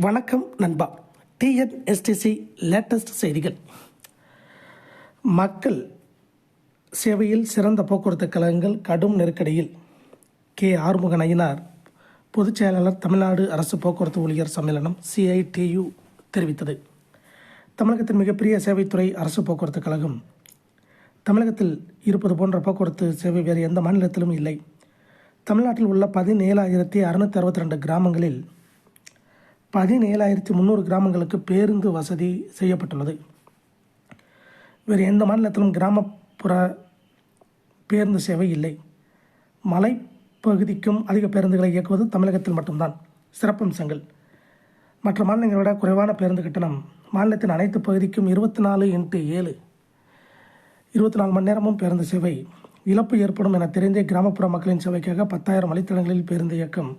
வணக்கம் நண்பா. TNSTC latest செய்திகள். மக்கள் சேவையில் சிறந்த போக்குவரத்து கழகங்கள் கடும் நெருக்கடியில். கே ஆறுமுக நயினார், பொதுச் செயலாளர், தமிழ்நாடு அரசு போக்குவரத்து ஊழியர் சம்மேளனம் CITU தெரிவித்தது. தமிழகத்தின் மிகப்பெரிய சேவைத்துறை அரசு போக்குவரத்து கழகம். தமிழகத்தில் இருப்பது போன்ற போக்குவரத்து சேவை வேறு எந்த மாநிலத்திலும் இல்லை. தமிழ்நாட்டில் உள்ள 17,662 கிராமங்களில் 17,300 கிராமங்களுக்கு பேருந்து வசதி செய்யப்பட்டுள்ளது. வேறு எந்த மாநிலத்திலும் கிராமப்புற பேருந்து சேவை இல்லை. மலைப்பகுதிக்கும் அதிக பேருந்துகளை இயக்குவது தமிழகத்தில் மட்டும்தான். சிறப்பம்சங்கள்: மற்ற மாநிலங்களை விட குறைவான பேருந்து கட்டணம். மாநிலத்தின் அனைத்து பகுதிக்கும் 24x7 24 மணி நேரமும் பேருந்து சேவை. இழப்பு ஏற்படும் என தெரிந்தே கிராமப்புற மக்களின் சேவைக்காக 10,000 வழித்தடங்களில் பேருந்து இயக்கம்.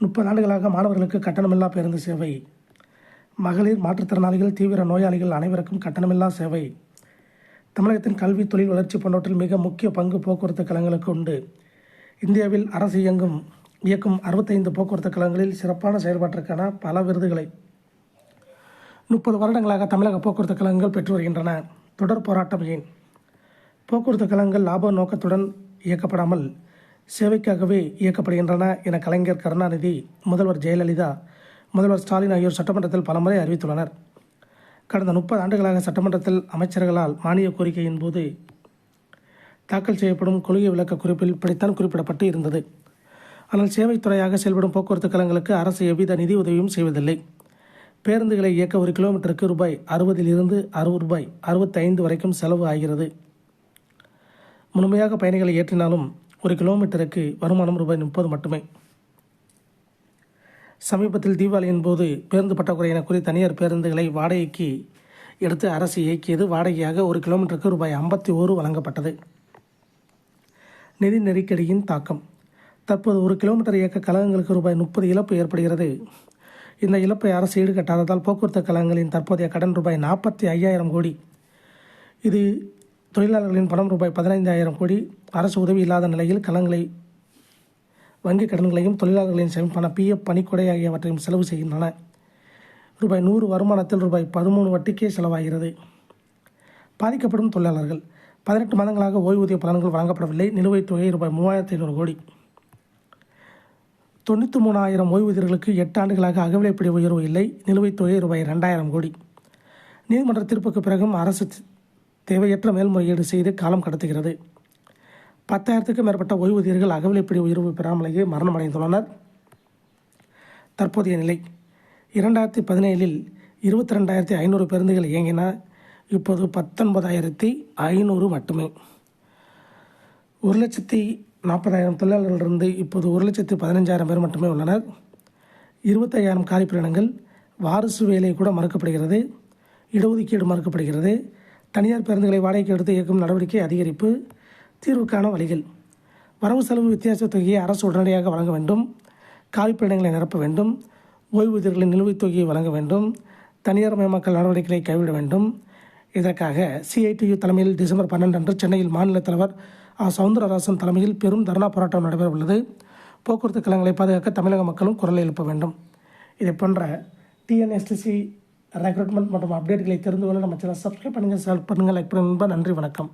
30 ஆண்டுகளாக மாணவர்களுக்கு கட்டணமில்லா பேருந்து சேவை. மகளிர், மாற்றுத்திறனாளிகள், தீவிர நோயாளிகள் அனைவருக்கும் கட்டணமில்லா சேவை. தமிழகத்தின் கல்வி, தொழில் வளர்ச்சி போன்றவற்றில் மிக முக்கிய பங்கு போக்குவரத்து கழகங்களுக்கு உண்டு. இந்தியாவில் அரசு இயக்கும் 65 போக்குவரத்து கழகங்களில் சிறப்பான செயல்பாட்டிற்கான பல விருதுகளை 30 வருடங்களாக தமிழக போக்குவரத்து கழகங்கள் பெற்று வருகின்றன. தொடர் போராட்டம் ஏன்? போக்குவரத்து கழகங்கள் லாப நோக்கத்துடன் இயக்கப்படாமல் சேவைக்காகவே இயக்கப்படுகின்றன என கலைஞர் கருணாநிதி, முதல்வர் ஜெயலலிதா, முதல்வர் ஸ்டாலின் ஆகியோர் சட்டமன்றத்தில் பலமுறை அறிவித்துள்ளனர். கடந்த 30 ஆண்டுகளாக சட்டமன்றத்தில் அமைச்சர்களால் மானிய கோரிக்கையின் போது தாக்கல் செய்யப்படும் கொள்கை விளக்க குறிப்பில் இப்படித்தான் குறிப்பிடப்பட்டு இருந்தது. ஆனால் சேவைத்துறையாக செயல்படும் போக்குவரத்து கழகங்களுக்கு அரசு எவ்வித நிதி உதவியும் செய்வதில்லை. பேருந்துகளை இயக்க 1 கிலோமீட்டருக்கு ரூபாய் 60 ரூபாய் 65 வரைக்கும் செலவு ஆகிறது. முழுமையாக பயணிகளை ஏற்றினாலும் 1 கிலோமீட்டருக்கு வருமானம் ரூபாய் 30 மட்டுமே. சமீபத்தில் தீபாவளியின் போது பேருந்து பற்றாக்குறை என கூறி தனியார் பேருந்துகளை வாடகைக்கு எடுத்து அரசு இயக்கியது. வாடகையாக 1 கிலோமீட்டருக்கு ரூபாய் 51 வழங்கப்பட்டது. நிதி நெருக்கடியின் தாக்கம். தற்போது 1 கிலோமீட்டர் இயக்க கழகங்களுக்கு ரூபாய் 30 இழப்பு ஏற்படுகிறது. இந்த இழப்பை அரசு ஈடுகட்டாததால் போக்குவரத்து கழகங்களின் தற்போதைய கடன் ரூபாய் 45,000 கோடி. இது தொழிலாளர்களின் பணம் ரூபாய் 15,000 கோடி. அரசு உதவி இல்லாத நிலையில் கழகங்களை வங்கிக் கடன்களையும் தொழிலாளர்களின் சேமிப்பான PF, பணிக்கொடை ஆகியவற்றையும் செலவு செய்கின்றன. ரூபாய் 100 வருமானத்தில் ரூபாய் 13 வட்டிக்கே செலவாகிறது. பாதிக்கப்படும் தொழிலாளர்கள். 18 மாதங்களாக ஓய்வூதிய பலன்கள் வழங்கப்படவில்லை. நிலுவைத் தொகை ரூபாய் 3,500 கோடி. 93,000 ஓய்வூதியர்களுக்கு 8 ஆண்டுகளாக அகவிலைப்படி உயர்வு இல்லை. நிலுவைத் தொகை ரூபாய் 2,000 கோடி. நீதிமன்ற தீர்ப்புக்கு பிறகும் அரசு தேவையற்ற மேல்முறையீடு செய்து காலம் கடத்துகிறது. 10,000க்கும் மேற்பட்ட ஓய்வூதியர்கள் அகவிலைப்படி உயர்வு பெறாமலேயே மரணமடைந்துள்ளனர். தற்போதைய நிலை: 2017இல் 22,500 பேருந்துகள் இயங்கின. இப்போது 19,500 மட்டுமே. 1,40,000 தொழிலாளர்களிலிருந்து இப்போது 1,15,000 பேர் மட்டுமே உள்ளனர். 25,000 காலிப்பணியிடங்கள். வாரிசு வேலை கூட மறுக்கப்படுகிறது. இடஒதுக்கீடு மறுக்கப்படுகிறது. தனியார் பேருந்துகளை வாடகைக்கு எடுத்து இயக்கும் நடவடிக்கை அதிகரிப்பு. தீர்வுக்கான வழிகள்: வரவு செலவு வித்தியாச தொகையை அரசு உடனடியாக வழங்க வேண்டும். காலிப்பணியிடங்களை நிரப்ப வேண்டும். ஓய்வூதியர்களின் நிலுவைத் தொகையை வழங்க வேண்டும். தனியார் மயமாக்கல் நடவடிக்கைகளை கைவிட வேண்டும். இதற்காக CITU தலைமையில் டிசம்பர் 12 அன்று சென்னையில் மாநில தலைவர் சவுந்தரராஜன் தலைமையில் பெரும் தர்ணா போராட்டம் நடைபெற உள்ளது. போக்குவரத்து கழகங்களை பாதுகாக்க தமிழக மக்களும் குரல் எழுப்ப வேண்டும். இதை போன்ற TNSTC ரெக்ரூட்மெண்ட் மற்றும் அப்டேட்களை தெரிந்து கொள்ள நம்ம சேனல் சப்ஸ்கிரைப் பண்ணுங்கள், ஷேர் பண்ணுங்கள், லைக் பண்ணுங்கள். நன்றி, வணக்கம்.